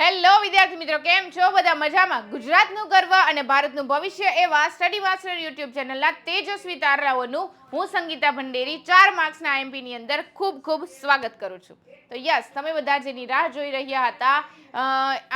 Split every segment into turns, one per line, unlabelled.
Hello વિદ્યાર્થી મિત્રો, કેમ છો? બધા મજામાં? ગુજરાતનું ગર્વ અને ભારતનું ભવિષ્ય એવા સ્ટડી માસ્ટર યુટ્યુબ ચેનલના તેજસ્વી તારાઓનું હું સંગીતા ભંડેરી 4 માર્ક્સના આઈએમપી ની અંદર ખૂબ ખૂબ સ્વાગત કરું છું. તો યસ, તમે બધા જેની રાહ જોઈ રહ્યા હતા,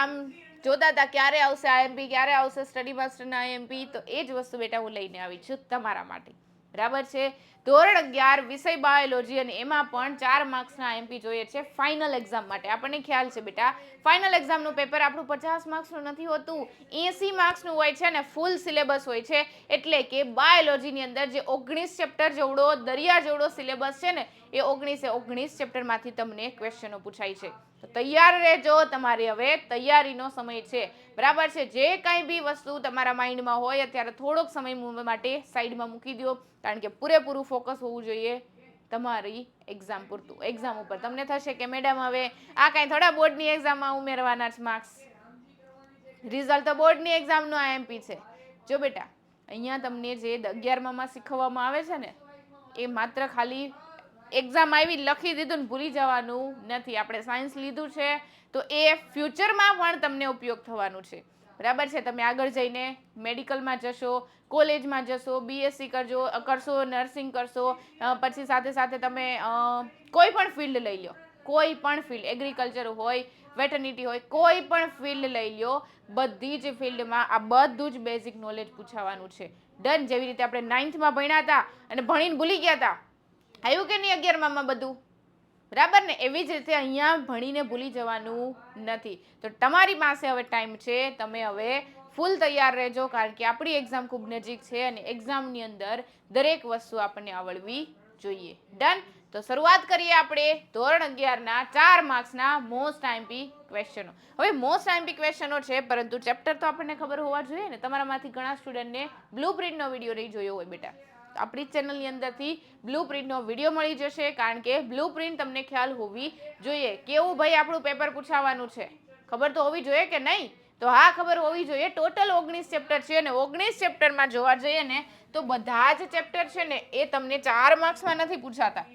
આમ જોતા હતા ક્યારે આવશે આઈએમપી, ક્યારે આવશે સ્ટડી માસ્ટરના આઈએમપી, તો એ જ વસ્તુ બેટા હું લઈને આવી છું તમારા માટે. બરાબર છે. ધોરણ 11 વિષય બાયોલોજી અને એમાં પણ 4 માર્ક્સના આઈએમપી જોઈએ છે ફાઇનલ એક્ઝામ માટે. આપણને ખ્યાલ છે બેટા, ફાઇનલ એક્ઝામનું પેપર આપણું 50 માર્ક્સનું નથી હોતું, 80 માર્ક્સનું હોય છે અને ફૂલ સિલેબસ હોય છે. એટલે કે બાયોલોજીની અંદર જે 19 ચેપ્ટર જેવડો દરિયા જેવડો સિલેબસ છે ને, એ 19 ચેપ્ટરમાંથી તમને ક્વેશ્ચનો પૂછાય છે. તો તૈયાર રહેજો, તમારે હવે તૈયારીનો સમય છે. બરાબર છે. જે કાંઈ બી વસ્તુ તમારા માઇન્ડમાં હોય અત્યારે થોડોક સમય માટે સાઈડમાં મૂકી દો, કારણ કે પૂરેપૂરું ફોકસ હોવું જોઈએ તમારી એક્ઝામ પૂરતું. એક્ઝામ ઉપર તમને થશે કે મેડમ હવે આ કાંઈ થોડા બોર્ડની એક્ઝામમાં ઉમેરવાના જ માર્ક્સ, રિઝલ્ટ તો બોર્ડની એક્ઝામનું આઈએમપી છે. જો બેટા, અહીંયા તમને જે 11માં શીખવવામાં આવે છે ને, એ માત્ર ખાલી એક્ઝામ આવી લખી દીધું ને ભૂલી જવાનું નથી. આપણે સાયન્સ લીધું છે તો એ ફ્યુચરમાં પણ તમને ઉપયોગ થવાનું છે. બરાબર છે. તમે આગળ જઈને મેડિકલમાં જશો, કોલેજમાં જશો, બીએસસી કરશો, નર્સિંગ કરશો, પછી સાથે સાથે તમે કોઈ પણ ફિલ્ડ લઈ લો, કોઈ પણ ફિલ્ડ, એગ્રીકલ્ચર હોય, વેટરનિટી હોય, કોઈ પણ ફિલ્ડ લઈ લો, બધી જ ફિલ્ડમાં આ બધું જ બેઝિક નોલેજ પૂછાવાનું છે. ડન. જેવી રીતે આપણે 9thમાં ભણ્યા હતા અને ભણીને ભૂલી ગયા હતા, આવ્યું કે નહીં 11માં બધું? બરાબર ને? એવી જ રીતે અહીંયા ભણીને ભૂલી જવાનું નથી. તો તમારી પાસે હવે ટાઈમ છે, તમે હવે ફૂલ તૈયાર રહેજો, કારણ કે આપણી એક્ઝામ ખૂબ નજીક છે અને એક્ઝામની અંદર દરેક વસ્તુ આપણને આવડવી જોઈએ. ડન. તો શરૂઆત કરીએ આપણે ધોરણ 11ના 4 માર્ક્સના મોસ્ટ આઈએમપી ક્વેશ્ચનો. હવે મોસ્ટ આઈએમપી ક્વેશ્ચનો છે, પરંતુ ચેપ્ટર તો આપણને ખબર હોવા જોઈએ ને. તમારામાંથી ઘણા સ્ટુડન્ટને બ્લુપ્રિન્ટનો વિડીયો નહીં જોયો હોય બેટા, આપણી ચેનલની અંદરથી બ્લુપ્રિન્ટનો વિડીયો મળી જશે, કારણ કે બ્લુપ્રિન્ટ તમને ખ્યાલ હોવી જોઈએ. કેવું ભાઈ આપણું પેપર પૂછાવાનું છે, ખબર તો હોવી જોઈએ કે નહીં? તો હા, ખબર હોવી જોઈએ. ટોટલ 19 ચેપ્ટર છે અને 19 ચેપ્ટરમાં જોવા જઈએ ને તો બધા જ ચેપ્ટર છે ને એ તમને 4 માર્ક્સમાં નથી પૂછાતા.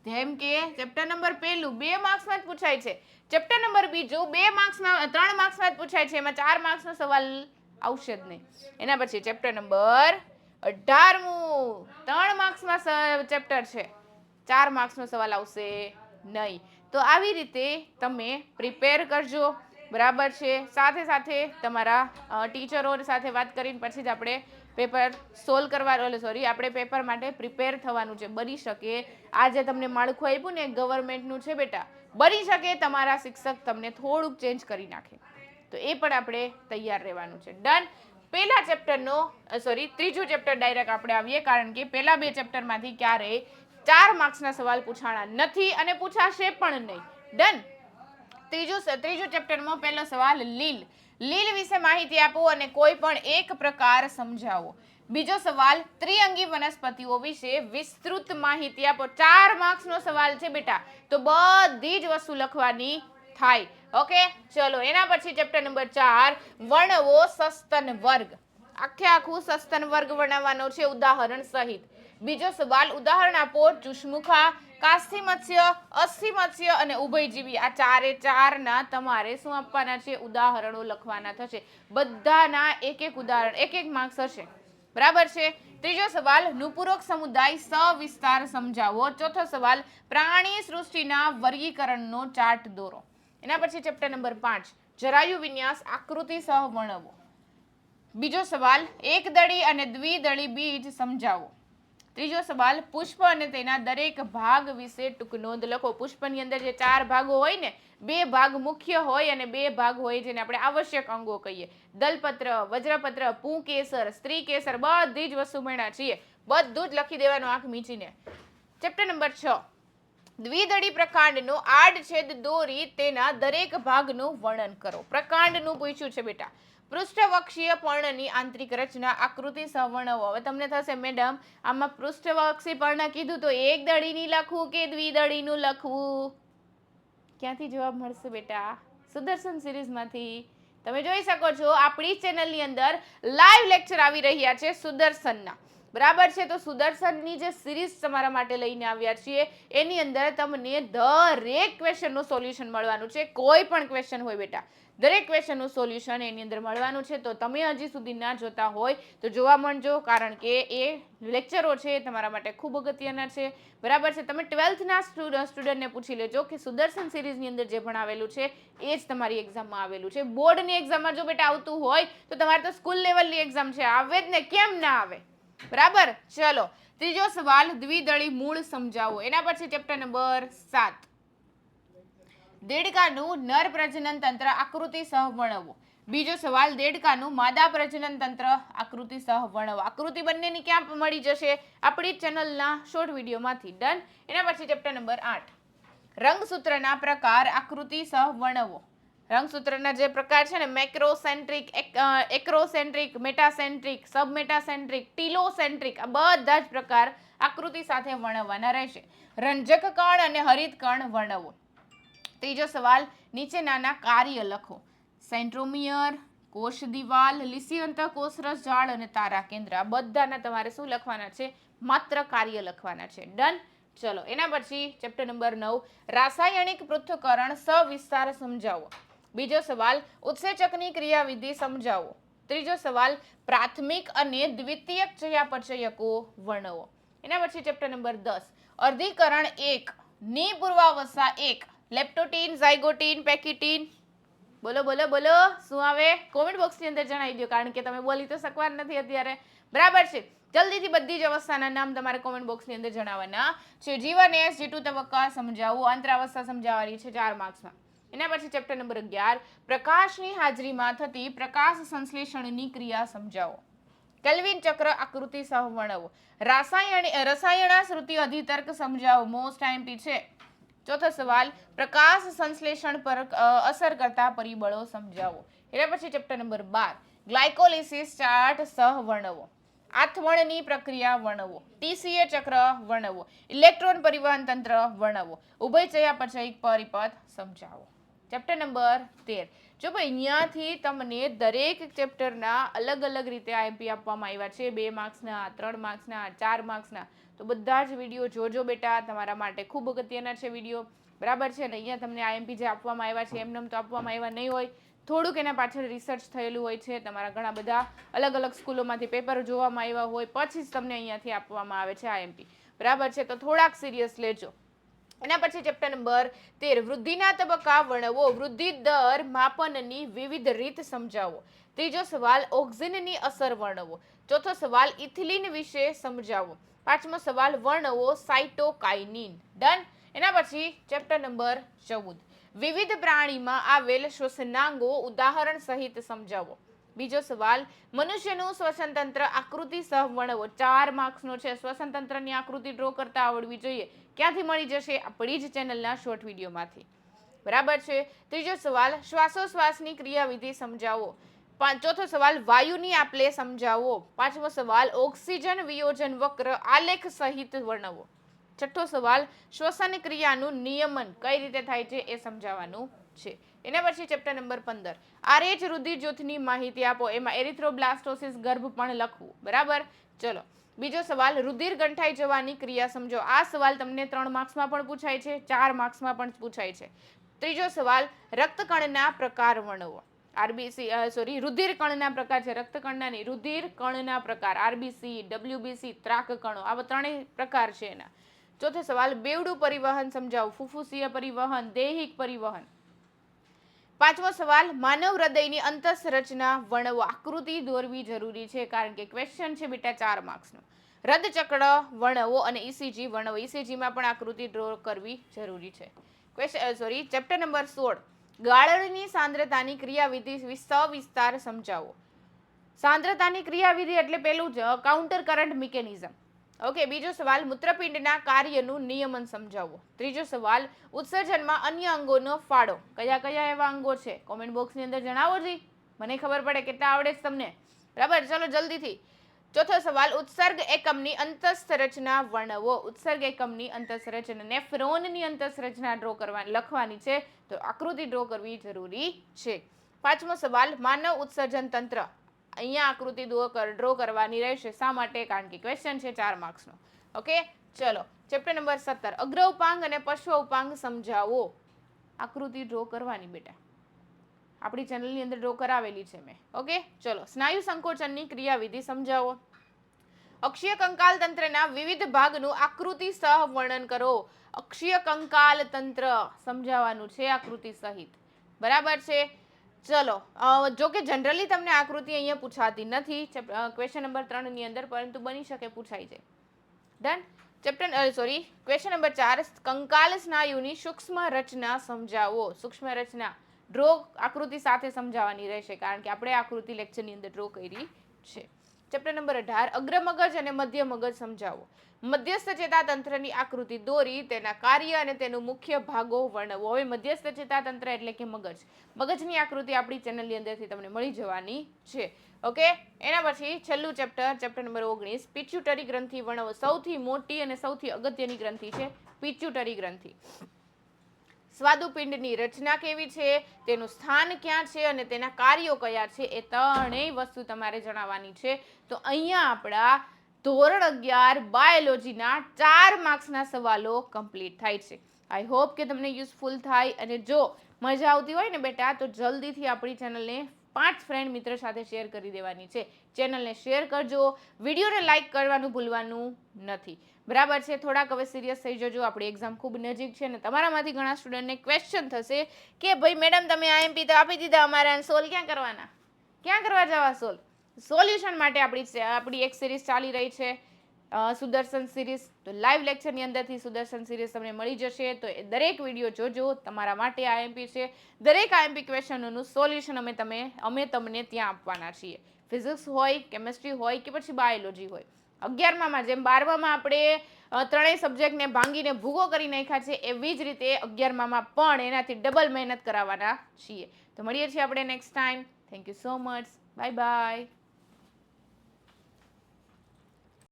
જેમ કે ચેપ્ટર નંબર 1 2 માર્ક્સમાં જ પૂછાય છે, ચેપ્ટર નંબર 2 2 માર્ક્સમાં 3 માર્ક્સમાં જ પૂછાય છે, એમાં 4 માર્ક્સનો સવાલ આવશે જ નહીં. એના પછી ચેપ્ટર નંબર 18મું 3 માર્ક્સમાં ચેપ્ટર છે, 4 માર્ક્સનો સવાલ આવશે નહીં. તો આવી રીતે તમે પ્રિપેર કરજો. બરાબર છે. સાથે સાથે તમારા ટીચરો સાથે વાત કરીને પછી જ આપણે પેપર સોલ્વ કરવાનું, આપણે પેપર માટે પ્રિપેર થવાનું છે. બની શકે આજે તમને માળખું આપ્યું ને ગવર્મેન્ટનું છે બેટા, બની શકે તમારા શિક્ષક તમને થોડુંક ચેન્જ કરી નાખે, તો એ પણ આપણે તૈયાર રહેવાનું છે. ડન. પહેલા ચેપ્ટરનો ત્રીજું ચેપ્ટર ડાયરેક્ટ આપણે આવીએ, કારણ કે પહેલા 2 ચેપ્ટરમાંથી ક્યારેય 4 માર્ક્સના સવાલ પૂછાણા નથી અને પૂછાશે પણ નહીં. ડન. ત્રીજું ચેપ્ટરમાં પહેલો સવાલ લીલ. લીલ વિશે માહિતી આપો અને કોઈ પણ એક પ્રકાર સમજાવો. બીજો સવાલ ત્રિઅંગી વનસ્પતિઓ વિશે વિસ્તૃત માહિતી આપો. 4 માર્ક્સનો સવાલ છે બેટા, તો બધી જ વસ્તુ લખવાની થાય. ઓકે, ચલો. એના પછી ચેપ્ટર નંબર 4 વર્ણવો સસ્તન વર્ગ. આખું સસ્તન વર્ગ વર્ણવવાનો છે ઉદાહરણ સહિત. બીજો સવાલ ઉદાહરણ આપો ચુષ્મુખા, કાસ્થિ મત્સ્ય, અસ્થિ મત્સ્ય અને ઉભયજીવી. આ 4 તમારે શું આપવાના છે? ઉદાહરણો લખવાના થશે. બધાના એક ઉદાહરણ, એક માર્ક્સ હશે. બરાબર છે. ત્રીજો સવાલ નુપુરક સમુદાય સવિસ્તાર સમજાવો. ચોથો સવાલ પ્રાણી સૃષ્ટિના વર્ગીકરણનો ચાર્ટ દોરો. એના પછી ચેપ્ટર નંબર 5 જરાયુ વિન્યાસ આકૃતિ સહ વર્ણવો. બીજો સવાલ એકદળી અને દ્વિદળી બીજ સમજાવો. ત્રીજો સવાલ પુષ્પ અને તેના દરેક ભાગ વિશે ટૂંક નોંધ લખો. પુષ્પની અંદર જે 4 ભાગો હોય ને, 2 ભાગ મુખ્ય હોય અને 2 ભાગ હોય જેને આપણે આવશ્યક અંગો કહીએ. દલપત્ર, વજ્રપત્ર, પુંકેસર, સ્ત્રીકેસર, બધી જ વસ્તુ ભણ્યા છીએ. બધું જ લખી દેવાનું આંખ મીચીને. ચેપ્ટર નંબર 6 દ્વિદળી પ્રકાંડનો આડછેદ દોરી તેના દરેક ભાગનું વર્ણન કરો. પ્રકાંડનું પૂછ્યું છે બેટા. પૃષ્ઠવક્ષીય પર્ણની આંતરિક રચના આકૃતિ સહ વર્ણવો. હવે તમને થશે મેડમ આમાં પૃષ્ઠવક્ષી પર્ણ કીધું તો એક દળીની લખવું કે દ્વિદળીનું લખવું? ક્યાંથી જવાબ મળશે બેટા? સુદર્શન સિરીઝમાંથી. તમે જોઈ શકો છો આપણી ચેનલની અંદર લાઈવ લેક્ચર આવી રહ્યા છે સુદર્શનના. બરાબર છે. તો સુદર્શનની જે સિરીઝ તમારા માટે લઈને આવ્યા છીએ એની અંદર તમને દરેક ક્વેશ્ચનનું સોલ્યુશન મળવાનું છે. કોઈ પણ ક્વેશ્ચન હોય બેટા, દરેક ક્વેશ્ચનનું સોલ્યુશન એની અંદર મળવાનું છે. તો તમે હજી સુધી ના જોતા હોય તો જોવા માંડજો, કારણ કે એ લેક્ચરો છે એ તમારા માટે ખૂબ અગત્યના છે. બરાબર છે. તમે 12થના સ્ટુડન્ટને પૂછી લેજો કે સુદર્શન સિરીઝની અંદર જે ભણાવેલું છે એ જ તમારી એક્ઝામમાં આવેલું છે. બોર્ડની એક્ઝામમાં જો બેટા આવતું હોય તો તમારે તો સ્કૂલ લેવલની એક્ઝામ છે, આવે જ ને, કેમ ના આવે? બરાબર. ચલો, ત્રીજો સવાલ, દ્વિદળી મૂળ સમજાવો. એના પછી ચેપ્ટર નંબર 7, દેડકાનું નર પ્રજનન તંત્ર આકૃતિ સહ વર્ણવો. બીજો સવાલ, દેડકાનું માદા પ્રજનન તંત્ર આકૃતિ સહ વર્ણવો. આકૃતિ બંનેની ક્યાં મળી જશે? આપણી ચેનલના શોર્ટ વિડીયોમાંથી. ડન. એના પછી ચેપ્ટર નંબર 8, રંગસૂત્રના પ્રકાર આકૃતિ સહ વર્ણવો. રંગસૂત્રના જે પ્રકાર છે ને, મેક્રોસેન્ટ્રિક, એક્રોસેન્ટ્રિક, મેટાસેન્ટ્રિક, સબમેટાસેન્ટ્રિક, ટીલોસેન્ટ્રિક, આ બધા જ પ્રકાર આકૃતિ સાથે વર્ણવવાના રહેશે. રંજક કણ અને હરિત કણ વર્ણવો. ત્રીજો સવાલ, નીચેનાના કાર્ય લખો. સેન્ટ્રોમિયર, કોષ દિવાલ, લિસિયંત કોષરસ જાળ અને તારા કેન્દ્ર. આ બધાના તમારે શું લખવાના છે? માત્ર કાર્ય લખવાના છે. ડન. ચલો, એના પછી ચેપ્ટર નંબર 9, રાસાયણિક પૃથ્થકરણ સવિસ્તાર સમજાવો. બીજો સવાલ, ઉત્સેચકની ક્રિયાવિધિ સમજાવો. ત્રીજો સવાલ, પ્રાથમિક અને દ્વિતીયક ચયાપચયકો વર્ણવો. એના પછી ચેપ્ટર નંબર 10, અર્ધીકરણ 1 ની પૂર્વાવસ્થા 1, લેપ્ટોટીન, ઝાયગોટીન, પેકિટીન. બોલો બોલો બોલો, શું આવે? કોમેન્ટ બોક્સની અંદર જણાવી દો, કારણ કે તમે બોલી તો શકવાના નથી અત્યારે. બરાબર છે. જલ્દીથી બધી જ અવસ્થાના નામ તમારે કોમેન્ટ બોક્સની અંદર જણાવવાના છે. જીવન એસ G2 તબક્કા સમજાવો. અંતરાવસ્થા સમજાવવાની છે 4 માર્ક્સમાં. એના પછી ચેપ્ટર નંબર 11, પ્રકાશની હાજરીમાં થતી પ્રકાશ સંશ્લેષણની ક્રિયા સમજાવો. કેલ્વિન ચક્ર આકૃતિ સહ વર્ણવો. રસાયણાશ્રુતિ અધિતર્ક સમજાવો. મોસ્ટ આઈએમપી છે. ચોથો સવાલ, પ્રકાશ સંશ્લેષણ પર અસર કરતા પરિબળો સમજાવો. એના પછી ચેપ્ટર નંબર 12, ગ્લાયકોલિસિસ ચાર્ટ સહ વર્ણવો. આથવણની પ્રક્રિયા વર્ણવો. TCA ચક્ર વર્ણવો. ઇલેક્ટ્રોન પરિવહન તંત્ર વર્ણવો. ઉભય ચયાપચયિક પરિપથ સમજાવો. Chapter number 13. જો ભાઈ અહીંયાથી તમને દરેક ચેપ્ટરના અલગ અલગ રીતે આઈએમપી આપવામાં આવ્યા છે. 2 માર્ક્સના, 3 માર્ક્સના, 4 માર્ક્સના. તો બધા જ વિડીયો જોજો બેટા, તમારા માટે ખૂબ અગત્યના છે વિડીયો. બરાબર છે ને? અહીંયા તમને આઈએમપી જે આપવામાં આવ્યા છે એમને તો આપવામાં આવ્યા નહીં હોય, થોડુંક એના પાછળ રિસર્ચ થયેલું હોય છે. તમારા ઘણા બધા અલગ અલગ સ્કૂલોમાંથી પેપર જોવામાં આવ્યા હોય પછી જ તમને અહીંયાથી આપવામાં આવે છે આઈએમપી. બરાબર છે? તો થોડાક સિરિયસ લેજો. એના પછી ચેપ્ટર નંબર 13, વૃદ્ધિના તબક્કા વર્ણવો. વૃદ્ધિ દર માપનની વિવિધ રીત સમજાવો. ત્રીજો સવાલ, ઓક્સિનની અસર વર્ણવો. ચોથો સવાલ, ઇથિલિન વિશે સમજાવો. પાંચમો સવાલ, વર્ણવો સાઇટોકાઇનિન. ડન. એના પછી ચેપ્ટર નંબર 14, વિવિધ પ્રાણીમાં આવેલ શ્વસનાંગો ઉદાહરણ સહિત સમજાવો. બીજો સવાલ, મનુષ્યનું શ્વસન તંત્ર આકૃતિ સહ વર્ણવો. 4 માર્ક્સનો છે. શ્વસન તંત્રની આકૃતિ ડ્રો કરતા આવડવી જોઈએ. ક્યાંથી મળી જશે? આપણી જ ચેનલના શોર્ટ વિડીયોમાંથી. બરાબર છે? ત્રીજો સવાલ, શ્વાસોશ્વાસની ક્રિયાવિધિ સમજાવો. ચોથો સવાલ, વાયુની આપલે સમજાવો. પાંચમો સવાલ, ઓક્સિજન વિયોજન વક્ર આલેખ સહિત વર્ણવો. છઠ્ઠો સવાલ, શ્વસન ક્રિયાનું નિયમન કઈ રીતે થાય છે એ સમજાવવાનું છે. એના પછી ચેપ્ટર નંબર 15, RH રુધિર જૂથની માહિતી આપો. એમાં એરિથ્રોબ્લાસ્ટોસિસ ગર્ભ પણ લખવું. બરાબર. ચલો, બીજો સવાલ, રુધિર ગંઠાઈ જવાની ક્રિયા સમજો. આ સવાલ તમને 3 માર્ક્સમાં પણ પૂછાય છે, 4 માર્ક્સમાં પણ પૂછાય છે. ત્રીજો સવાલ, રક્તકણના પ્રકાર વર્ણવો. રુધિર કણના પ્રકાર છે, રક્તકણના નહીં, રુધિર કણના પ્રકાર. RBC, WBC, ત્રાક કણો, આવા 3 પ્રકાર છે એના. ચોથો સવાલ, બેવડું પરિવહન સમજાવો. ફુફુસીય પરિવહન, દૈહિક પરિવહન. પાંચમો સવાલ, માનવ હૃદયની અંતઃસંરચના વર્ણવો. આકૃતિ દોરવી જરૂરી છે, કારણ કે ક્વેશ્ચન છે બેટા 4 માર્ક્સનો. હૃદચક્ર વર્ણવો અને ECG વર્ણવો. ECGમાં પણ આકૃતિ ડ્રો કરવી જરૂરી છે. ચેપ્ટર નંબર 16, ગાળણની સાંદ્રતાની ક્રિયાવિધિ સવિસ્તાર સમજાવો. સાંદ્રતાની ક્રિયાવિધિ એટલે પેલું જ કાઉન્ટર કરંટ મિકેનિઝમ. ઓકે. બીજો સવાલ, મૂત્રપિંડના કાર્યનું નિયમન સમજાવો. ત્રીજો સવાલ, ઉત્સર્જનમાં અન્ય અંગોનો ફાળો. કયા કયા એવા અંગો છે? કોમેન્ટ બોક્સની અંદર જણાવો જી, મને ખબર પડે કેટલા આવડે છે તમને. બરાબર. ચલો જલ્દીથી. ચોથો સવાલ, ઉત્સર્ગ એકમની અંતઃસંરચના વર્ણવો. ઉત્સર્ગ એકમની અંતઃસંરચના, નેફ્રોનની અંતઃસંરચના ડ્રો કરવાની લખવાની છે, તો આકૃતિ ડ્રો કરવી જરૂરી છે. પાંચમો સવાલ, માનવ ઉત્સર્જન તંત્ર અહીંયા આકૃતિ ડ્રો કરવાની રહેશે. શા માટે? કારણ કે ક્વેશ્ચન છે 4 માર્ક્સનો. ઓકે, ચલો ચેપ્ટર નંબર 17 અગ્ર ઉપાંગ અને પશ્વ ઉપાંગ સમજાવો. આકૃતિ ડ્રો કરવાની બેટા, આપણી ચેનલની અંદર ડ્રો કરાવેલી છે મેં. ઓકે, ચલો સ્નાયુ સંકોચનની ક્રિયાવિધિ સમજાવો. અક્ષીય કંકાલ તંત્રના વિવિધ ભાગનું આકૃતિ સહ વર્ણન કરો. અક્ષીય કંકાલ તંત્ર સમજાવવાનું છે આકૃતિ સહિત. બરાબર છે. ચલો, જો કે જનરલી તમને આકૃતિ અહીંયા પૂછાતી નથી ક્વેશ્ચન નંબર 3 ની અંદર, પરંતુ બની શકે પૂછાઈ જાય. ડન. ક્વેશ્ચન નંબર 4 કંકાલ સ્નાયુની સૂક્ષ્મ રચના સમજાવો. સૂક્ષ્મ રચના ડ્રો આકૃતિ સાથે સમજાવવાની રહેશે, કારણ કે આપણે આકૃતિ લેક્ચરની અંદર ડ્રો કરી છે. ચેપ્ટર નંબર 18 અગ્ર મગજ અને મધ્ય મગજ સમજાવો. મધ્યસ્થ ચેતાતંત્રની આકૃતિ દોરી તેના કાર્ય અને તેનું મુખ્ય ભાગો વર્ણવો. હવે મધ્યસ્થ ચેતાતંત્ર એટલે કે મગજ. મગજની આકૃતિ આપણી ચેનલની અંદરથી તમને મળી જવાની છે. ઓકે, એના પછી છેલ્લું ચેપ્ટર નંબર 19 પિટ્યુટરી ગ્રંથિ વર્ણવો. સૌથી મોટી અને સૌથી અગત્યની ગ્રંથિ છે પિટ્યુટરી ગ્રંથિ. સ્વાદુપિંડની રચના કેવી છે, તેનું સ્થાન ક્યાં છે અને તેના કાર્યો કયા છે, એ ત્રણેય વસ્તુ તમારે જણાવવાની છે. તો અહીંયા આપણા ધોરણ 11 બાયોલોજીના 4 માર્ક્સના સવાલો કમ્પ્લીટ થાય છે. આઈ હોપ કે તમને યુઝફુલ થાય, અને જો મજા આવતી હોય ને બેટા તો જલ્દીથી આપણી ચેનલને 5 ફ્રેન્ડ મિત્ર સાથે શેર કરી દેવાની છે. ચેનલને શેર કરજો, વિડીયોને લાઇક કરવાનું ભૂલવાનું નથી. બરાબર છે. થોડાક હવે સિરિયસ થઈ જજો, આપણી એક્ઝામ ખૂબ નજીક છે અને તમારામાંથી ઘણા સ્ટુડન્ટને ક્વેશ્ચન થશે કે ભાઈ મેડમ તમે આઈએમપી તો આપી દીધા, અમારે સોલ્વ ક્યાં કરવાના, ક્યાં કરવા જવા સોલ્વ? સોલ્યુશન માટે આપણી એક સિરીઝ ચાલી રહી છે સુદર્શન સિરીઝ. તો લાઈવ લેક્ચરની અંદરથી સુદર્શન સિરીઝ તમને મળી જશે. તો એ દરેક વિડીયો જોજો, તમારા માટે આઈએમપી છે. દરેક આઈએમપી ક્વેશ્ચનોનું સોલ્યુશન અમે તમને ત્યાં આપવાના છીએ. ફિઝિક્સ હોય, કેમેસ્ટ્રી હોય કે પછી બાયોલોજી હોય. 11માં જેમ 12માં આપણે ત્રણેય સબ્જેક્ટને ભાંગીને ભૂગો કરી નાખ્યા છે, એવી જ રીતે 11માં પણ એનાથી ડબલ મહેનત કરાવવાના છીએ. તો મળીએ છીએ આપણે next time. Thank you so much. Bye bye.